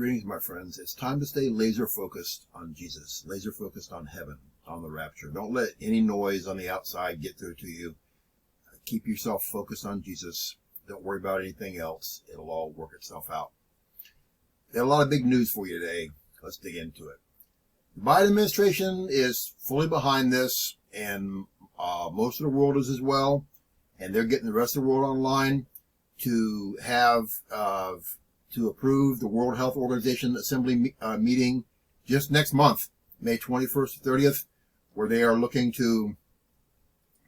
Greetings, my friends. It's time to stay laser focused on Jesus, laser focused on heaven, on the rapture. Don't let any noise on the outside get through to you. Keep yourself focused on Jesus. Don't worry about anything else. It'll all work itself out. Got a lot of big news for you today. Let's dig into it. The Biden administration is fully behind this, and most of the world is as well. And they're getting the rest of the world online to have to approve the World Health Organization Assembly meeting just next month, May 21st to 30th, where they are looking to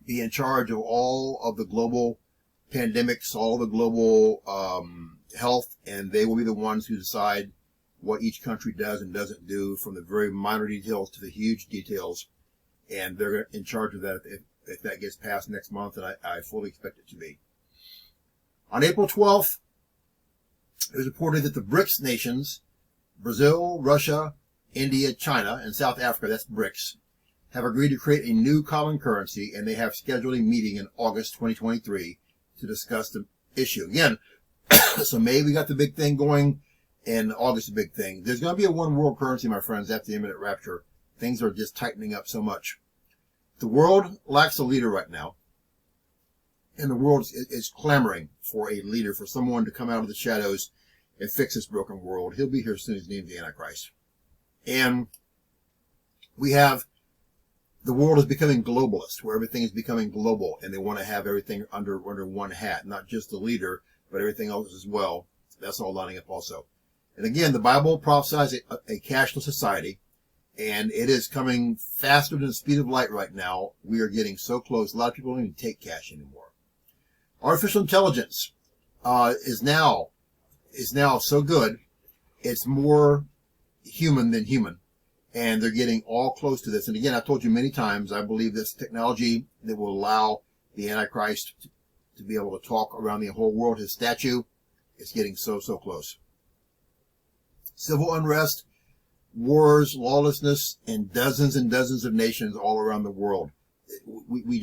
be in charge of all of the global pandemics, all of the global health, and they will be the ones who decide what each country does and doesn't do, from the very minor details to the huge details. And they're in charge of that if that gets passed next month, and I fully expect it to be. On April 12th, it was reported that the BRICS nations, Brazil, Russia, India, China, and South Africa, that's BRICS, have agreed to create a new common currency, and they have scheduled a meeting in August 2023 to discuss the issue. Again, so May we got the big thing going, and August the big thing. There's going to be a one world currency, my friends, after the imminent rapture. Things are just tightening up so much. The world lacks a leader right now, and the world is clamoring for a leader, for someone to come out of the shadows and fix this broken world. He'll be here as soon as his name's the Antichrist. And we have, the world is becoming globalist, where everything is becoming global, and they want to have everything under one hat, not just the leader, but everything else as well. That's all lining up also. And again, the Bible prophesies a cashless society, and it is coming faster than the speed of light right now. We are getting so close. A lot of people don't even take cash anymore. Artificial intelligence is now so good, it's more human than human. And they're getting all close to this. And again, I've told you many times, I believe this technology that will allow the Antichrist to be able to talk around the whole world, his statue, is getting so close. Civil unrest, wars, lawlessness, in dozens and dozens of nations all around the world. We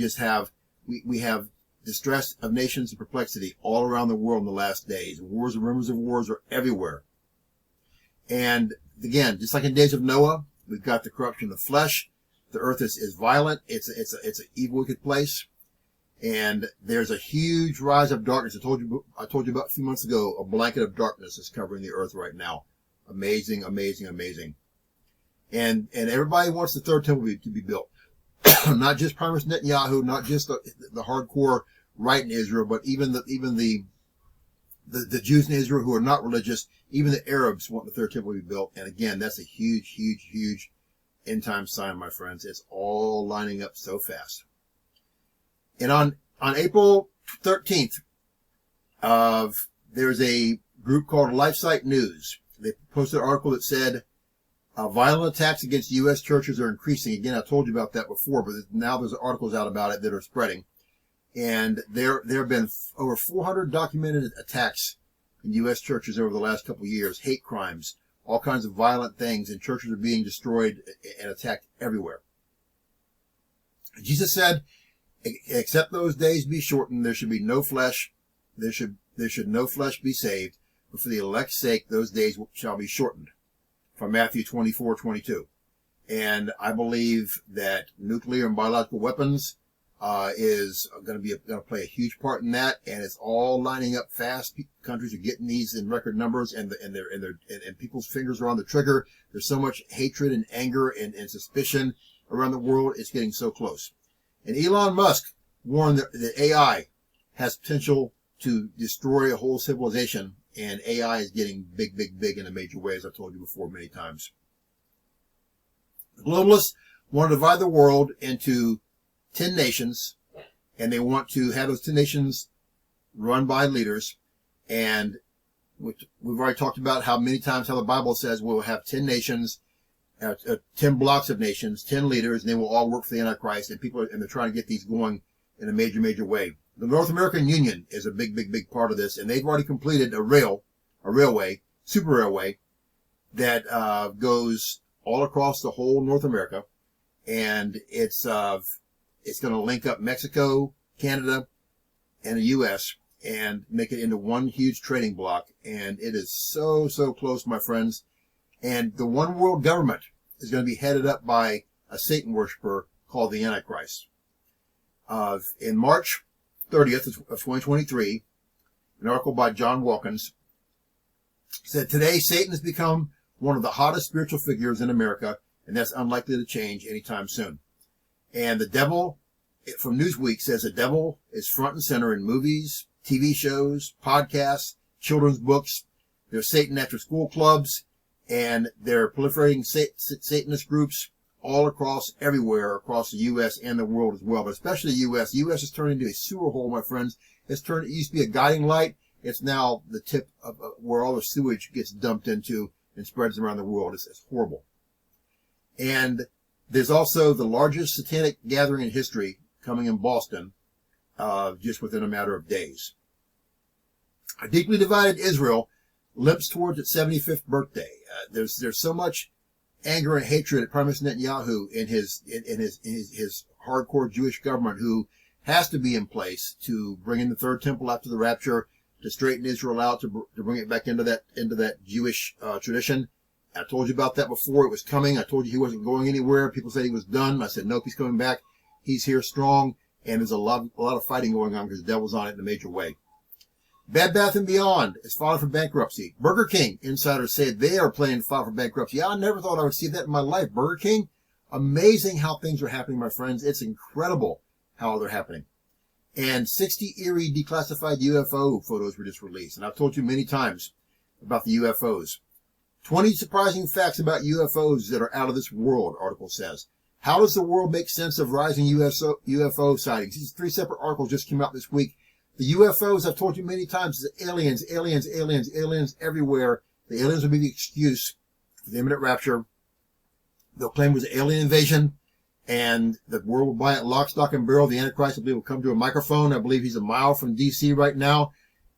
have distress of nations and perplexity all around the world in the last days. Wars and rumors of wars are everywhere. And again, just like in days of Noah, we've got the corruption of the flesh. The earth is violent. It's an evil, wicked place. And there's a huge rise of darkness. I told you about a few months ago, a blanket of darkness is covering the earth right now. Amazing, amazing, amazing. And everybody wants the third temple to be built. Not just Prime Minister Netanyahu, not just the hardcore right in Israel, but even the Jews in Israel who are not religious. Even the Arabs want the third temple to be built. And again, that's a huge, huge, huge end time sign, my friends. It's all lining up so fast. And on April 13th, there's a group called LifeSite News. They posted an article that said, violent attacks against U.S. churches are increasing. Again, I told you about that before, but now there's articles out about it that are spreading. And there have been over 400 documented attacks in U.S. churches over the last couple of years. Hate crimes, all kinds of violent things, and churches are being destroyed and attacked everywhere. Jesus said, except those days be shortened, there should be no flesh. There should no flesh be saved, but for the elect's sake, those days shall be shortened. From Matthew 24:22. And I believe that nuclear and biological weapons is going to play a huge part in that, and it's all lining up fast. Countries are getting these in record numbers, and people's fingers are on the trigger. There's so much hatred and anger and suspicion around the world. It's getting so close. And Elon Musk warned that AI has potential to destroy a whole civilization. And AI is getting big, big, big in a major way, as I've told you before many times. The globalists want to divide the world into 10 nations, and they want to have those 10 nations run by leaders. And we've already talked about how the Bible says we'll have 10 nations, 10 blocks of nations, 10 leaders, and they will all work for the Antichrist. And they're trying to get these going in a major, major way. The North American Union is a big, big, big part of this, and they've already completed a railway, super railway, that goes all across the whole North America, and it's going to link up Mexico, Canada, and the U.S. and make it into one huge trading block. And it is so, so close, my friends. And the one world government is going to be headed up by a Satan worshiper called the Antichrist. In March 30th of 2023, an article by John Wilkins said, today Satan has become one of the hottest spiritual figures in America, and that's unlikely to change anytime soon. And the devil, from Newsweek, says the devil is front and center in movies, TV shows, podcasts, children's books. There's Satan after school clubs, and they're proliferating Satanist groups all across, everywhere across the U.S. and the world as well, but especially the U.S. The U.S. has turned into a sewer hole, my friends. It used to be a guiding light. It's now the tip of where all the sewage gets dumped into and spreads around the world. It's horrible. And there's also the largest satanic gathering in history coming in Boston, just within a matter of days. A deeply divided Israel limps towards its 75th birthday. There's so much anger and hatred at Prime Minister Netanyahu in his hardcore Jewish government, who has to be in place to bring in the third temple after the rapture, to straighten Israel out, to bring it back into that Jewish tradition. I told you about that before. It was coming. I told you he wasn't going anywhere. People said he was done. I said, nope, he's coming back. He's here strong, and there's a lot of fighting going on because the devil's on it in a major way. Bed Bath & Beyond is filing for bankruptcy. Burger King insiders say they are planning to file for bankruptcy. Yeah, I never thought I would see that in my life. Burger King, amazing how things are happening, my friends. It's incredible how they're happening. And 60 eerie declassified UFO photos were just released. And I've told you many times about the UFOs. 20 surprising facts about UFOs that are out of this world, article says. How does the world make sense of rising UFO sightings? These 3 separate articles just came out this week. The UFOs, I've told you many times, is aliens everywhere. The aliens will be the excuse for the imminent rapture. They'll claim it was an alien invasion, and the world will buy it lock, stock, and barrel. The Antichrist, I believe, will come to a microphone. I believe he's a mile from D.C. right now.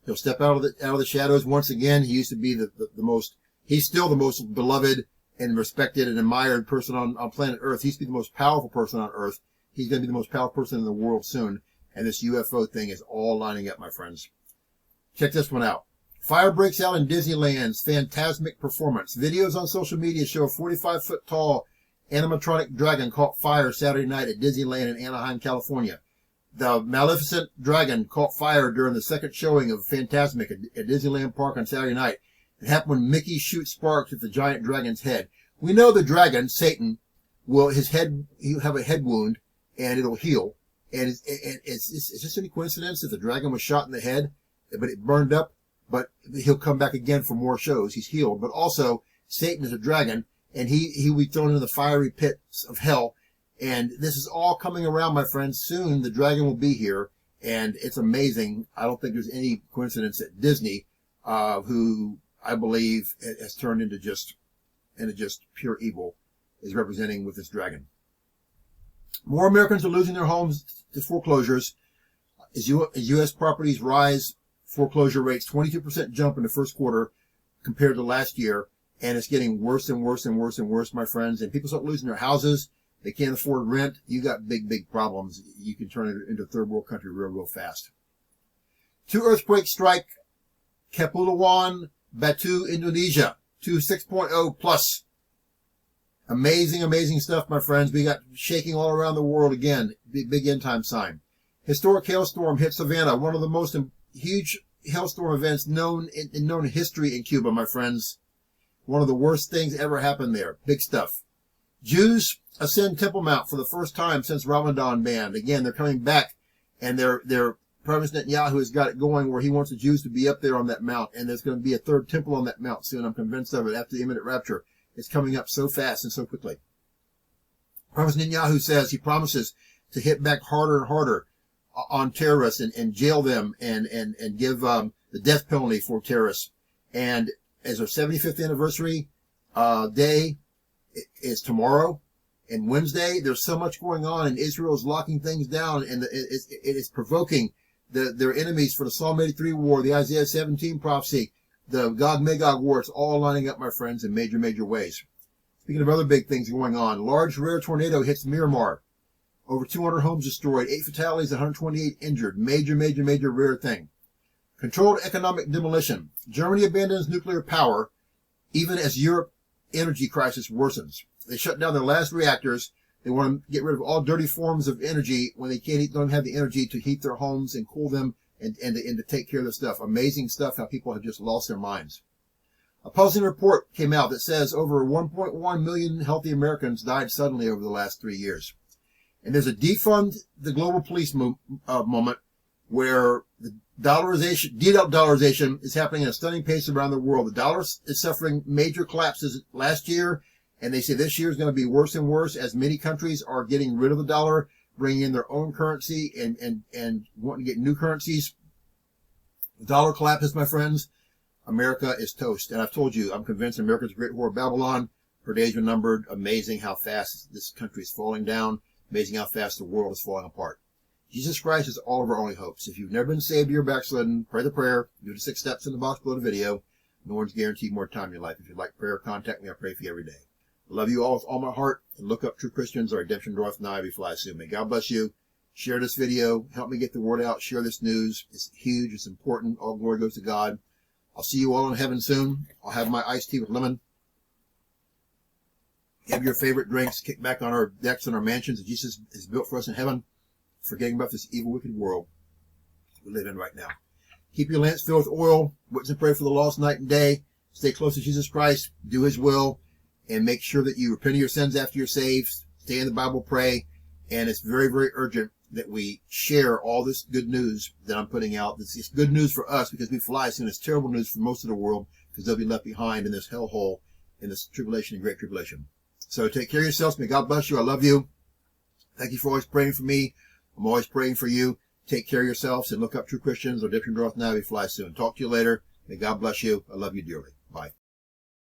He'll step out of the shadows once again. He used to be the most, he's still the most beloved and respected and admired person on planet Earth. He used to be the most powerful person on Earth. He's going to be the most powerful person in the world soon. And this UFO thing is all lining up, my friends. Check this one out. Fire breaks out in Disneyland's phantasmic performance. Videos on social media show a 45-foot-tall animatronic dragon caught fire Saturday night at Disneyland in Anaheim, California. The Maleficent dragon caught fire during the second showing of Phantasmic at Disneyland Park on Saturday night. It happened when Mickey shoots sparks at the giant dragon's head. We know the dragon, Satan, he'll have a head wound, and it'll heal. And it's just any coincidence that the dragon was shot in the head, but it burned up, but he'll come back again for more shows. He's healed. But also, Satan is a dragon, and he will be thrown into the fiery pits of hell. And this is all coming around, my friends. Soon, the dragon will be here, and it's amazing. I don't think there's any coincidence that Disney, who I believe has turned into just pure evil, is representing with this dragon. More Americans are losing their homes to foreclosures as U.S. properties rise. Foreclosure rates 22% jump in the first quarter compared to last year, and it's getting worse and worse and worse and worse, my friends. And people start losing their houses. They can't afford rent. You got big problems. You can turn it into a third world country real fast. 2 earthquakes strike Kepulauan, Batu, Indonesia. 2 6.0 plus. Amazing stuff, my friends. We got shaking all around the world again. Big end time sign. Historic hailstorm hit Savannah. One of the most huge hailstorm events known in history in Cuba, my friends. One of the worst things ever happened there. Big stuff. Jews ascend Temple Mount for the first time since Ramadan ban. Again, they're coming back, and their Prime Minister Netanyahu has got it going where he wants the Jews to be up there on that mount, and there's going to be a third temple on that mount soon. I'm convinced of it after the imminent rapture. It's coming up so fast and so quickly. Prime Minister Netanyahu says he promises to hit back harder and harder on terrorists and jail them and give the death penalty for terrorists. And as our 75th anniversary day is tomorrow and Wednesday, there's so much going on, and Israel is locking things down, and it is provoking their enemies for the Psalm 83 war, the Isaiah 17 prophecy, the Gog-Magog war. It's all lining up, my friends, in major ways. Speaking of other big things going on, large rare tornado hits Myanmar. Over 200 homes destroyed, 8 fatalities, 128 injured. Major rare thing. Controlled economic demolition. Germany abandons nuclear power even as Europe energy crisis worsens. They shut down their last reactors. They want to get rid of all dirty forms of energy when they don't have the energy to heat their homes and cool them and to take care of their stuff. Amazing stuff, how people have just lost their minds. A puzzling report came out that says over 1.1 million healthy Americans died suddenly over the last 3 years. And there's a defund the global police moment where the de-dollarization is happening at a stunning pace around the world. The dollar is suffering major collapses last year, and they say this year is going to be worse and worse as many countries are getting rid of the dollar, bringing in their own currency and wanting to get new currencies. The dollar collapses, my friends. America is toast. And I've told you, I'm convinced America's a great whore of Babylon. Her days are numbered. Amazing how fast this country is falling down. Amazing how fast the world is falling apart. Jesus Christ is all of our only hopes. If you've never been saved, you're backslidden, pray the prayer. Do the 6 steps in the box below the video. No one's guaranteed more time in your life. If you'd like prayer, contact me. I pray for you every day. I love you all with all my heart. And look up True Christians. Our redemption draweth nigh. We fly soon. May God bless you. Share this video. Help me get the word out. Share this news. It's huge. It's important. All glory goes to God. I'll see you all in heaven soon. I'll have my iced tea with lemon. Have your favorite drinks. Kick back on our decks and our mansions that Jesus has built for us in heaven. Forgetting about this evil, wicked world we live in right now. Keep your lamps filled with oil. Witness and pray for the lost night and day. Stay close to Jesus Christ. Do His will. And make sure that you repent of your sins after you're saved. Stay in the Bible, pray. And it's very, very urgent that we share all this good news that I'm putting out. It's good news for us because we fly soon. It's terrible news for most of the world because they'll be left behind in this hellhole, in this tribulation and great tribulation. So take care of yourselves. May God bless you. I love you. Thank you for always praying for me. I'm always praying for you. Take care of yourselves and look up True Christians. Our redemption draweth nigh. We fly soon. Talk to you later. May God bless you. I love you dearly. Bye.